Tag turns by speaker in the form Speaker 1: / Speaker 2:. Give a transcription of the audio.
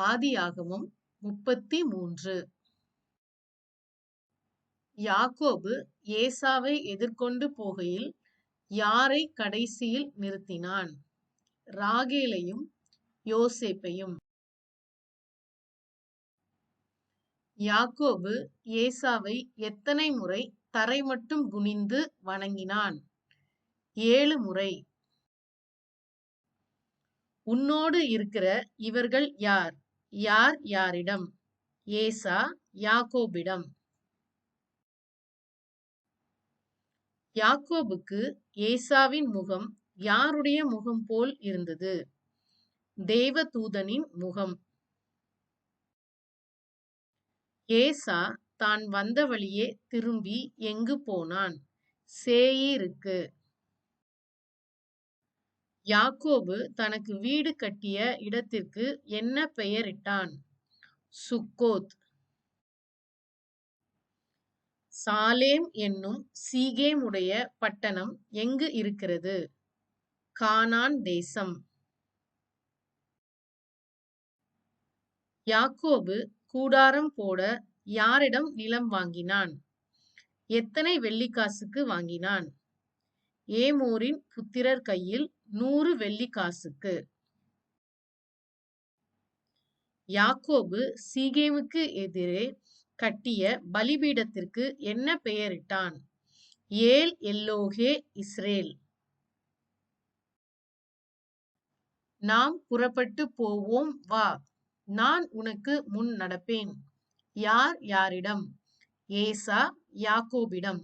Speaker 1: ஆதியாகமம் 33. யாக்கோபு ஏசாவை எதிர்கொண்டு போகையில் யாரை கடைசியில் நிறுத்தினான்? ராகேலையும் யோசேப்பையும். யாக்கோபு ஏசாவை எத்தனை முறை தரை மட்டும் குனிந்து வணங்கினான்? 7 முறை. உன்னோடு இருக்கிற இவர்கள் யார்? யார் யாரிடம்? ஏசா யாக்கோபிடம். யாக்கோபுக்கு ஏசாவின் முகம் யாருடைய முகம் போல் இருந்தது? தேவதூதனின் முகம். ஏசா தான் வந்த வழியே திரும்பி எங்கு போனான்? சேயீருக்கு. யாக்கோபு தனக்கு வீடு கட்டிய இடத்திற்கு என்ன பெயரிட்டான்? சுக்கோத். சாலேம் என்னும் சீகேமுடைய பட்டணம் எங்கு இருக்கிறது? கானான் தேசம். யாக்கோபு கூடாரம் போட யாரிடம் நிலம் வாங்கினான்? எத்தனை வெள்ளிக்காசுக்கு வாங்கினான்? ஏமோரின் புத்திரர் கையில் 100 வெள்ளிக்காசுக்கு. யாக்கோபு சீகேமுக்கு எதிரே கட்டிய பலிபீடத்திற்கு என்ன பெயரிட்டான்? ஏல் எல்லோகே இஸ்ரேல். நாம் புறப்பட்டு போவோம், வா, நான் உனக்கு முன் நடப்பேன். யார் யாரிடம்? ஏசா யாக்கோபிடம்.